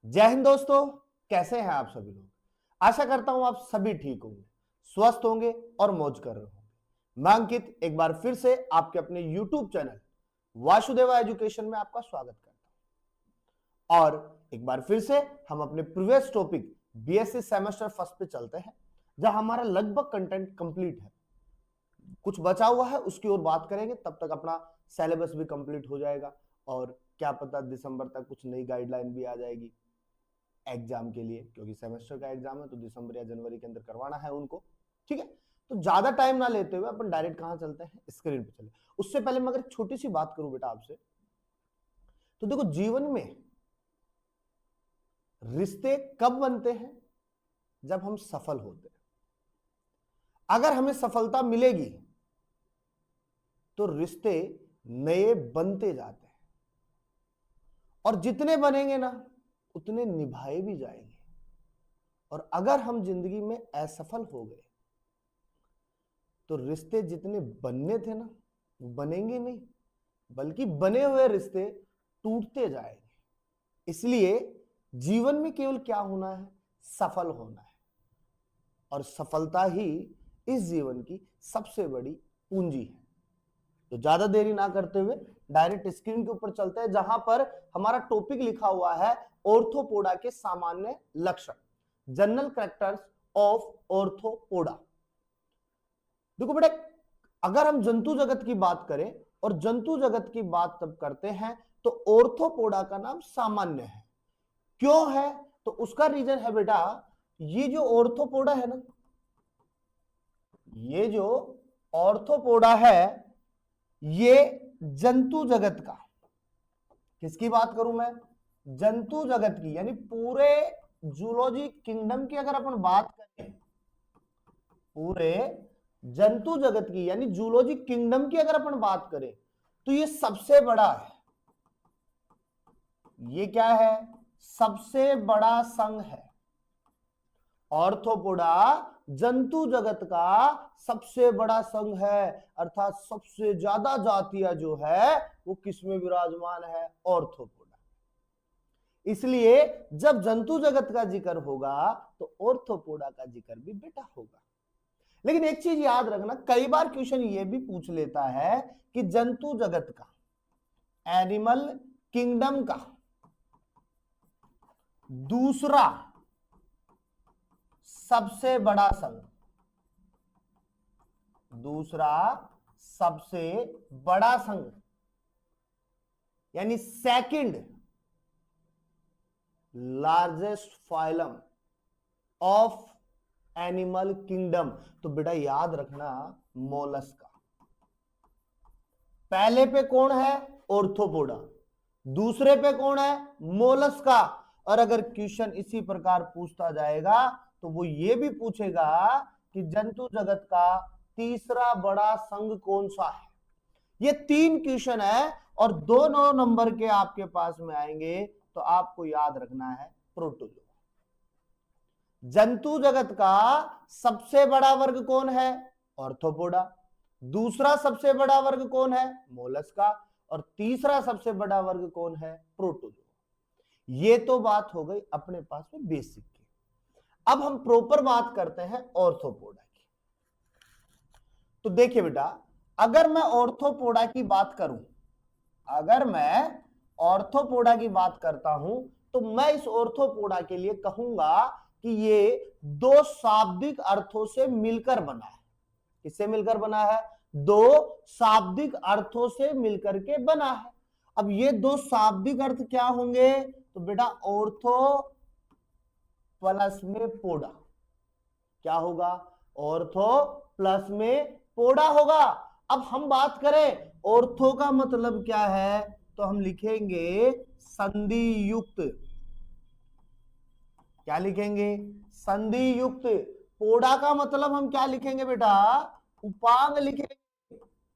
जय हिंद दोस्तों, कैसे हैं आप सभी लोग। आशा करता हूं आप सभी ठीक होंगे, स्वस्थ होंगे और मौज कर रहे होंगे। मैं अंकित एक बार फिर से आपके अपने YouTube चैनल वासुदेवा एजुकेशन में आपका स्वागत करता हूं। और एक बार फिर से हम अपने previous topic BSc semester first पे चलते हैं, जहां हमारा लगभग कंटेंट कंप्लीट है। कुछ बचा हुआ है, उसकी ओर बात करेंगे, तब तक अपना सिलेबस भी कंप्लीट हो जाएगा और क्या पता दिसंबर तक कुछ नई गाइडलाइन भी आ जाएगी एग्जाम के लिए, क्योंकि सेमेस्टर का एग्जाम है तो दिसंबर या जनवरी के अंदर करवाना है उनको। ठीक है, तो ज्यादा टाइम ना लेते हुए अपन डायरेक्ट कहां चलते हैं, स्क्रीन पे चले। उससे पहले मैं अगर एक छोटी सी बात करूं बेटा आपसे, तो देखो जीवन में रिश्ते कब बनते हैं? जब हम सफल होते हैं। अगर हमें सफलता मिलेगी तो रिश्ते नए बनते जाते हैं, और जितने बनेंगे ना उतने निभाए भी जाएंगे। और अगर हम जिंदगी में असफल हो गए तो रिश्ते जितने बनने थे ना वो बनेंगे नहीं, बल्कि बने हुए रिश्ते टूटते जाएंगे। इसलिए जीवन में केवल क्या होना है? सफल होना है। और सफलता ही इस जीवन की सबसे बड़ी पूंजी है। तो ज्यादा देरी ना करते हुए डायरेक्ट स्क्रीन के ऊपर चलते हैं, जहां पर हमारा टॉपिक लिखा हुआ है ऑर्थोपोडा के सामान्य लक्षण, जनरल कैरेक्टर्स ऑफ ऑर्थोपोडा। देखो बेटा, अगर हम जंतु जगत की बात करें, और जंतु जगत की बात तब करते हैं तो ऑर्थोपोडा का नाम सामान्य है। क्यों है? तो उसका रीजन है बेटा, ये जो ऑर्थोपोडा है ना, ये जो ऑर्थोपोडा है, ये जंतु जगत का, किसकी बात करूं मैं? जंतु जगत की, यानी पूरे जूलॉजी किंगडम की अगर अपन बात करें, पूरे जंतु जगत की यानी जूलॉजी किंगडम की अगर अपन बात करें, तो ये सबसे बड़ा है। ये क्या है? सबसे बड़ा संघ है। ऑर्थोपोडा जंतु जगत का सबसे बड़ा संघ है, अर्थात सबसे ज्यादा जातियां जो है वो किसमें विराजमान है? ऑर्थोपोडा। इसलिए जब जंतु जगत का जिक्र होगा तो ऑर्थोपोडा का जिक्र भी बेटा होगा। लेकिन एक चीज याद रखना, कई बार क्वेश्चन ये भी पूछ लेता है कि जंतु जगत का, एनिमल किंगडम का दूसरा सबसे बड़ा संघ, दूसरा सबसे बड़ा संघ यानी second largest phylum of animal kingdom, तो बेटा याद रखना मोलस्का। पहले पे कौन है? ऑर्थोपोडा। दूसरे पे कौन है? मोलस्का। और अगर क्वेश्चन इसी प्रकार पूछता जाएगा तो वो ये भी पूछेगा कि जंतु जगत का तीसरा बड़ा संघ कौन सा है। ये 3 क्वेश्चन है और 2 नंबर के आपके पास में आएंगे, तो आपको याद रखना है प्रोटोजोआ। जंतु जगत का सबसे बड़ा वर्ग कौन है? ऑर्थोपोडा। दूसरा सबसे बड़ा वर्ग कौन है? मोलस्का। और तीसरा सबसे बड़ा वर्ग कौन है? प्रोटोजोआ। ये तो बात हो गई अपने पास में बेसिक की। अब हम प्रॉपर बात करते हैं ऑर्थोपोडा की। तो देखिए बेटा, अगर मैं ऑर्थोपोडा की बात करूं, अगर मैं ऑर्थोपोडा की बात करता हूं, तो मैं इस ऑर्थोपोडा के लिए कहूंगा कि ये 2 शाब्दिक अर्थों से मिलकर बना है। किससे मिलकर बना है? 2 शाब्दिक अर्थों से मिलकर के बना है। अब ये 2 शाब्दिक अर्थ क्या होंगे? तो बेटा ऑर्थो प्लस में पोडा। क्या होगा? ऑर्थो प्लस में पोडा होगा। अब हम बात करें ऑर्थो का मतलब क्या है, तो हम लिखेंगे संधि युक्त। क्या लिखेंगे? संधि युक्त। पोडा का मतलब हम क्या लिखेंगे बेटा? उपांग लिखेंगे,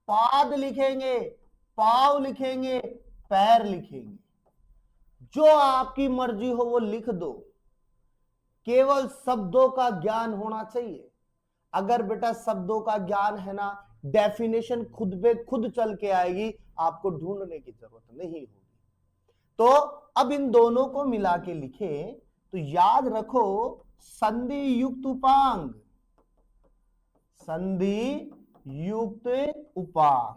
पाद लिखेंगे, पाव लिखेंगे, पैर लिखेंगे। जो आपकी मर्जी हो वो लिख दो, केवल शब्दों का ज्ञान होना चाहिए। अगर बेटा शब्दों का ज्ञान है ना, डेफिनेशन खुद पे खुद चल के आएगी, आपको ढूंढने की जरूरत नहीं होगी। तो अब इन दोनों को मिला के लिखे तो याद रखो संधि युक्त उपांग, संधि युक्त उपांग,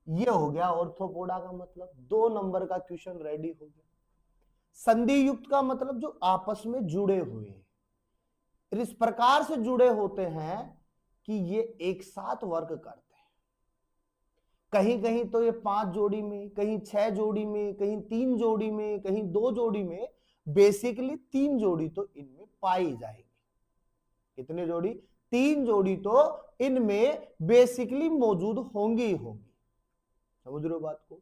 ये हो गया ऑर्थोपोडा का मतलब। 2 नंबर का क्वेश्चन रेडी हो गया। संधि युक्त का मतलब जो आपस में जुड़े हुए हैं, इस प्रकार से जुड़े होते हैं कि ये एक साथ वर्क करते हैं। कहीं कहीं तो ये 5 जोड़ी में, कहीं 6 जोड़ी में, कहीं 3 जोड़ी में, कहीं 2 जोड़ी में, बेसिकली 3 जोड़ी तो इनमें पाई जाएगी। कितने जोड़ी? 3 जोड़ी तो इनमें बेसिकली मौजूद होंगी ही होंगी। समझ रहे हो बात को?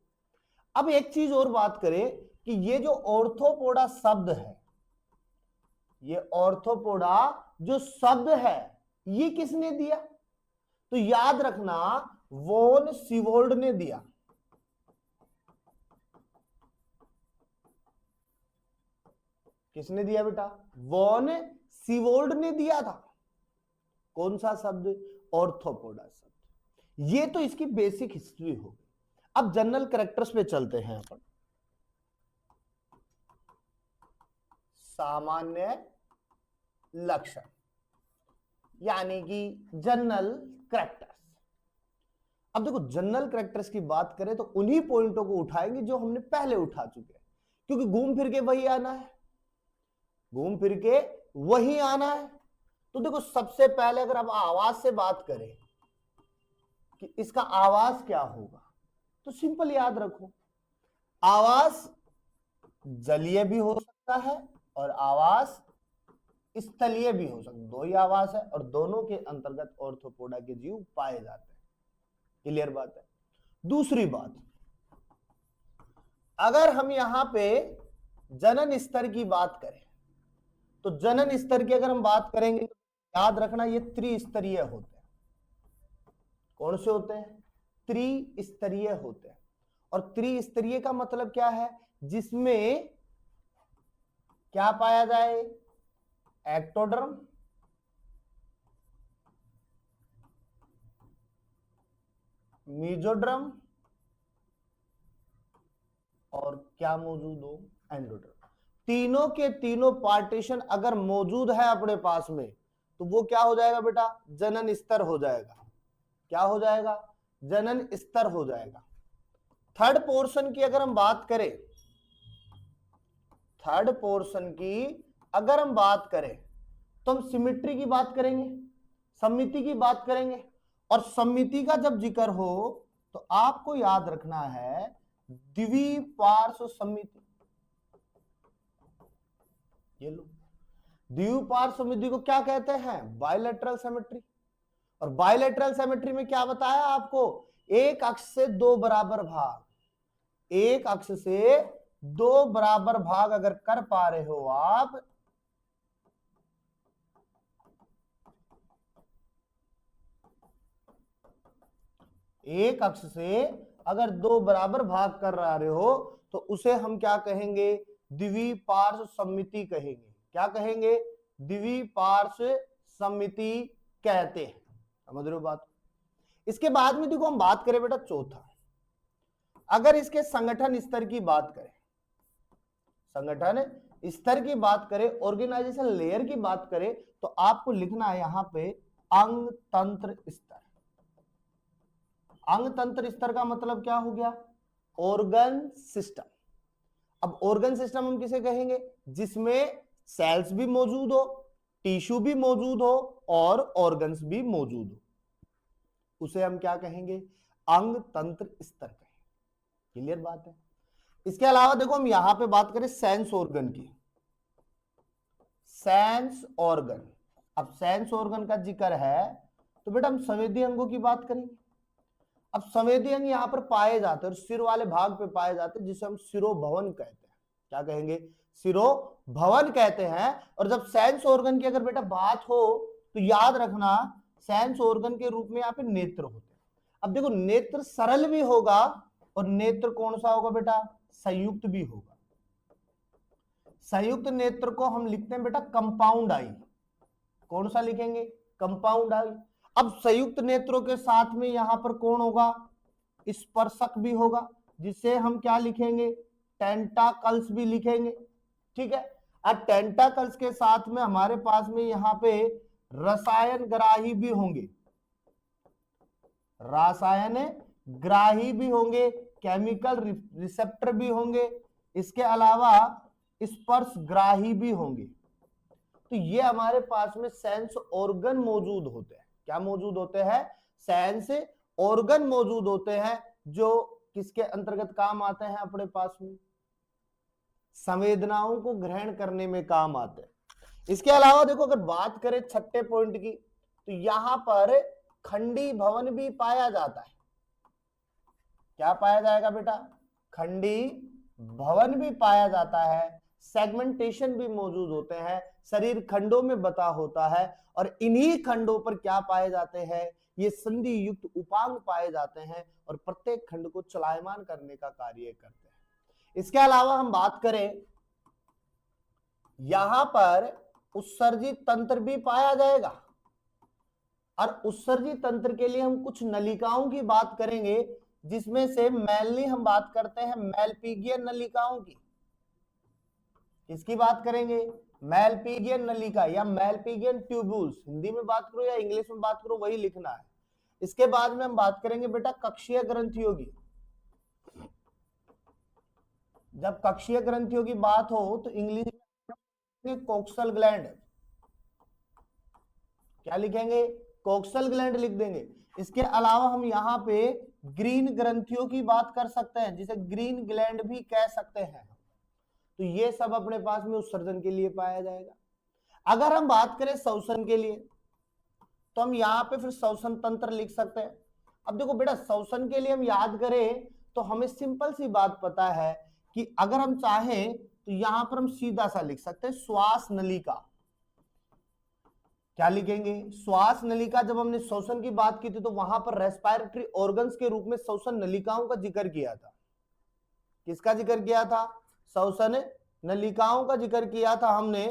अब एक चीज और बात करें कि ये जो ऑर्थोपोडा शब्द है, ये ऑर्थोपोडा जो शब्द है ये किसने दिया? तो याद रखना वॉन सीवोल्ड ने दिया। किसने दिया बेटा? वॉन सीवोल्ड ने दिया था। कौन सा शब्द? ऑर्थोपोडा शब्द। ये तो इसकी बेसिक हिस्ट्री हो गई। अब जनरल कैरेक्टर्स पे चलते हैं अपन। सामान्य लक्षण यानी कि जनरल कैरेक्टर्स। अब देखो जनरल कैरेक्टर्स की बात करें तो उन्हीं पॉइंटों को उठाएंगे जो हमने पहले उठा चुके हैं, क्योंकि घूम फिर के वही आना है, घूम फिर के वही आना है। तो देखो सबसे पहले अगर आप आवाज से बात करें कि इसका आवाज क्या होगा, तो सिंपल याद रखो, आवाज जलीय भी हो सकता है और आवाज स्थलीय भी हो सकता है। 2 ही आवाज है और दोनों के अंतर्गत ऑर्थोपोडा के जीव पाए जाते हैं। क्लियर बात है? दूसरी बात, अगर हम यहां पे जनन स्तर की बात करें तो जनन स्तर की अगर हम बात करेंगे तो याद रखना ये त्रिस्तरीय होते हैं। कौन से होते हैं? त्रिस्तरीय होते हैं। और त्रिस्तरीय का मतलब क्या है? जिसमें क्या पाया जाए? एक्टोडर्म, मीजोड्रम और क्या मौजूद हो? एंडोड्रम। तीनों के तीनों पार्टीशन अगर मौजूद है अपने पास में तो वो क्या हो जाएगा बेटा? जनन स्तर हो जाएगा। क्या हो जाएगा? जनन स्तर हो जाएगा। थर्ड पोर्शन की अगर हम बात करें, थर्ड पोर्शन की अगर हम बात करें तो हम सिमिट्री की बात करेंगे, सममिति की बात करेंगे। और सममिति का जब जिक्र हो तो आपको याद रखना है द्विपार्श्व सममिति। ये लो, द्विपार्श्व सममिति को क्या कहते हैं? Bilateral symmetry. और बायलैटरल सिमेट्री में क्या बताया आपको? एक अक्ष से 2 बराबर भाग, एक अक्ष से 2 बराबर भाग अगर कर पा रहे हो आप, एक अक्ष से अगर 2 बराबर भाग कर रहे हो तो उसे हम क्या कहेंगे? द्विपार्श्व सममिति कहेंगे। क्या कहेंगे? द्विपार्श्व सममिति कहते हैं। समझ रहे हो बात? इसके बाद में देखो हम बात करें बेटा चौथा, अगर इसके संगठन स्तर की बात करें, संगठन स्तर की बात करें, ऑर्गेनाइजेशन लेयर की बात करें, तो आपको लिखना है यहां पे अंग तंत्र स्तर। अंग तंत्र स्तर का मतलब क्या हो गया? Organ system. अब ऑर्गन सिस्टम हम किसे कहेंगे? जिसमें सेल्स भी मौजूद हो, टिश्यू भी मौजूद हो और ऑर्गन्स भी मौजूद हो, उसे हम क्या कहेंगे? अंग तंत्र स्तर कहेंगे। क्लियर बात है? इसके अलावा देखो हम यहां पे बात करें सेंस ऑर्गन की, सेंस ऑर्गन। अब सेंस ऑर्गन का जिक्र है तो बेटा हम संवेदी अंगों की बात करेंगे। अब संवेदी अंग यहां पर पाए जाते हैं और सिर वाले भाग पे पाए जाते हैं, जिसे हम सिरोभवन कहते हैं। क्या कहेंगे? सिरोभवन कहते हैं। और जब सेंस ऑर्गन की अगर बेटा बात हो तो याद रखना सेंस ऑर्गन के रूप में यहाँ पे नेत्र होते हैं। अब देखो नेत्र सरल भी होगा और नेत्र कौन सा होगा बेटा? संयुक्त भी होगा। संयुक्त नेत्र को हम लिखते हैं बेटा कंपाउंड आई। कौन सा लिखेंगे? कंपाउंड आई। अब संयुक्त नेत्रों के साथ में यहां पर कौन होगा? स्पर्शक भी होगा, जिसे हम क्या लिखेंगे? टेंटाकल्स भी लिखेंगे, ठीक है। अब टेंटाकल्स के साथ में हमारे पास में यहां पे रसायन ग्राही भी होंगे, रसायन ग्राही भी होंगे, केमिकल रिसेप्टर भी होंगे, इसके अलावा स्पर्श ग्राही भी होंगे। तो ये हमारे पास में सेंस ऑर्गन मौजूद होते हैं। क्या मौजूद होते हैं? सेंस ऑर्गन मौजूद होते हैं, जो किसके अंतर्गत काम आते हैं? अपने पास में संवेदनाओं को ग्रहण करने में काम आते हैं। इसके अलावा देखो, अगर बात करें छठे पॉइंट की, तो यहां पर खंडी भवन भी पाया जाता है। क्या पाया जाएगा बेटा? खंडी भवन भी पाया जाता है, सेगमेंटेशन भी मौजूद होते हैं, शरीर खंडों में बटा होता है, और इन्हीं खंडों पर क्या पाए जाते हैं? ये संधि युक्त उपांग पाए जाते हैं, और प्रत्येक खंड को चलायमान करने का कार्य करते हैं। इसके अलावा हम बात करें, यहां पर उत्सर्जित तंत्र भी पाया जाएगा, और उत्सर्जित तंत्र के लिए हम कुछ नलिकाओं की बात करेंगे, जिसमें से मेनली हम बात करते हैं मेलपिगियन नलिकाओं की। किसकी बात करेंगे? मेलपिगियन नलिका या मेलपिगियन ट्यूब्यूल्स। हिंदी में बात करो या इंग्लिश में बात करो, वही लिखना है। इसके बाद में हम बात करेंगे बेटा कक्षीय ग्रंथियों की। जब कक्षीय ग्रंथियों की बात हो तो इंग्लिश में कोक्सल ग्लैंड। क्या लिखेंगे? कोक्सल ग्लैंड लिख देंगे। इसके अलावा हम यहाँ पे ग्रीन ग्रंथियों की बात कर सकते हैं, जिसे ग्रीन ग्लैंड भी कह सकते हैं। तो ये सब अपने पास में उत्सर्जन के लिए पाया जाएगा। अगर हम बात करें श्वसन के लिए, तो हम यहाँ पे फिर श्वसन तंत्र लिख सकते हैं। अब देखो बेटा, श्वसन के लिए हम याद करें तो हमें सिंपल सी बात पता है कि अगर हम चाहें तो यहां पर हम सीधा सा लिख सकते हैं श्वास नलिका। क्या लिखेंगे? श्वास नलिका। जब हमने श्वसन की बात की थी तो वहां पर रेस्पिरेटरी ऑर्गन्स के रूप में श्वसन नलिकाओं का जिक्र किया था। किसका जिक्र किया था? श्वसन नलिकाओं का जिक्र किया था हमने।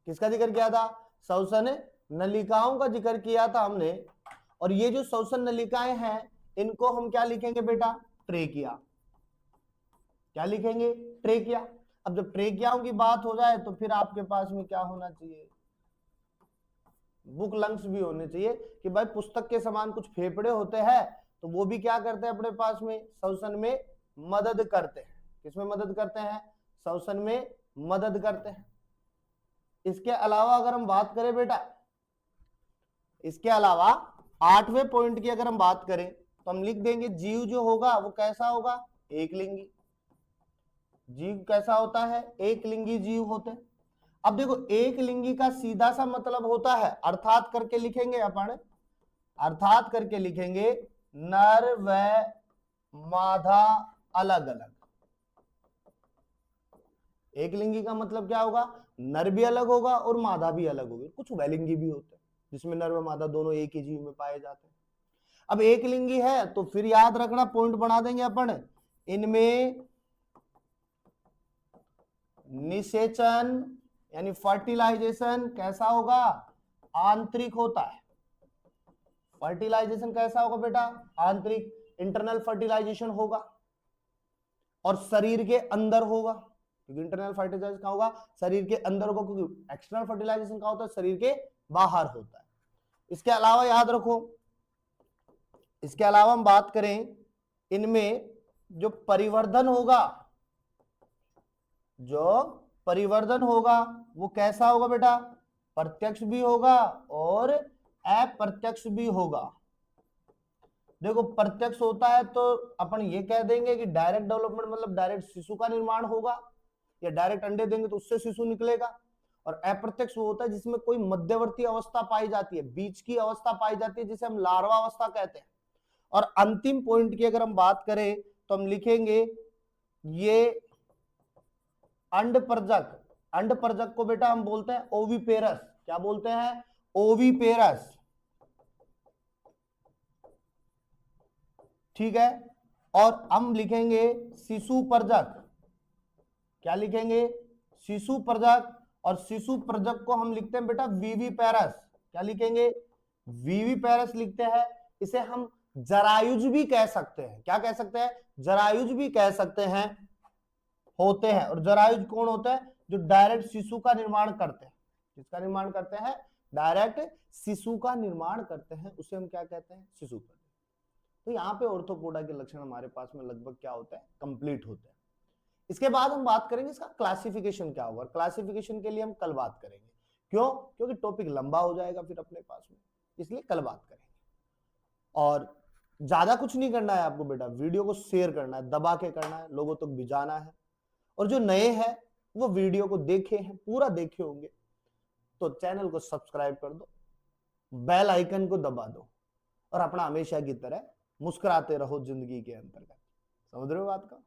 किसका जिक्र किया था? श्वसन नलिकाओं का जिक्र किया था हमने। और ये जो श्वसन नलिकाएं हैं, इनको हम क्या लिखेंगे बेटा? ट्रेकिया। क्या लिखेंगे? ट्रेकिया। अब जब ट्रेकियाओं की बात हो जाए तो फिर आपके पास में क्या होना चाहिए? बुक लंग्स भी होने चाहिए, कि भाई पुस्तक के समान कुछ फेफड़े होते हैं, तो वो भी क्या करते हैं अपने पास में? श्वसन में मदद करते हैं। किसमें मदद करते हैं? श्वसन में मदद करते हैं। इसके अलावा अगर हम बात करें बेटा, इसके अलावा 8वें पॉइंट की अगर हम बात करें तो हम लिख देंगे जीव जो होगा वो कैसा होगा? एक लिंगी। जीव कैसा होता है? एक लिंगी जीव होते हैं। अब देखो, एक लिंगी का सीधा सा मतलब होता है, अर्थात करके लिखेंगे अपन, अर्थात करके लिखेंगे नर व मादा अलग अलग। एक लिंगी का मतलब क्या होगा? नर भी अलग होगा और मादा भी अलग होगी। कुछ वैलिंगी भी होते हैं जिसमें नर व मादा दोनों एक ही जीव में पाए जाते हैं। अब एक लिंगी है तो फिर याद रखना, पॉइंट बना देंगे अपन, इनमें निषेचन यानी फर्टिलाइजेशन कैसा होगा? आंतरिक होता है। फर्टिलाइजेशन कैसा होगा बेटा? आंतरिक, इंटरनल फर्टिलाइजेशन होगा, और शरीर के अंदर होगा, क्योंकि इंटरनल फर्टिलाइजेशन का होगा शरीर के अंदर होगा, क्योंकि एक्सटर्नल फर्टिलाइजेशन का होता है शरीर के बाहर होता है। इसके अलावा याद रखो, इसके अलावा हम बात करें, इनमें जो परिवर्धन होगा, जो परिवर्धन होगा वो कैसा होगा बेटा? प्रत्यक्ष भी होगा और अप्रत्यक्ष भी होगा। देखो, प्रत्यक्ष होता है तो अपन ये कह देंगे कि डायरेक्ट डेवलपमेंट, मतलब डायरेक्ट शिशु का निर्माण होगा, या डायरेक्ट अंडे देंगे तो उससे शिशु निकलेगा। और अप्रत्यक्ष वो होता है जिसमें कोई मध्यवर्ती अवस्था पाई जाती है, बीच की अवस्था पाई जाती है, जिसे हम लार्वा अवस्था कहते हैं। और अंतिम पॉइंट की अगर हम बात करें तो हम लिखेंगे ये अंडपरजक। अंडपरजक को बेटा हम बोलते हैं ओविपेरस। क्या बोलते हैं? ओविपेरस। ठीक है। और हम लिखेंगे शिशु परजक। क्या लिखेंगे? शिशु परजक। और शिशु परजक को हम लिखते हैं बेटा विविपेरस। क्या लिखेंगे? विविपेरस लिखते हैं। इसे हम जरायुज भी कह सकते हैं। क्या कह सकते हैं? जरायुज भी कह सकते हैं, होते हैं। और जरायुज कौन होता है? जो डायरेक्ट शिशु का निर्माण करते हैं। किसका निर्माण करते हैं? डायरेक्ट शिशु का निर्माण करते हैं, उसे हम क्या कहते हैं? शिशु प्रजनन। तो यहाँ पे ऑर्थोपोडा के लक्षण हमारे पास में लगभग क्या होता है? कंप्लीट होते हैं। इसके बाद हम बात करेंगे इसका क्लासिफिकेशन क्या होगा। क्लासिफिकेशन के लिए हम कल बात करेंगे। क्यों? क्योंकि टॉपिक लंबा हो जाएगा फिर अपने पास में, इसलिए कल बात करेंगे। और ज्यादा कुछ नहीं करना है आपको बेटा, वीडियो को शेयर करना है, दबा के करना है, लोगों तक भिजाना है। और जो नए हैं वो वीडियो को देखे हैं, पूरा देखे होंगे, तो चैनल को सब्सक्राइब कर दो, बेल आइकन को दबा दो, और अपना हमेशा की तरह मुस्कुराते रहो जिंदगी के अंतर्गत। समझ रहे हो बात का?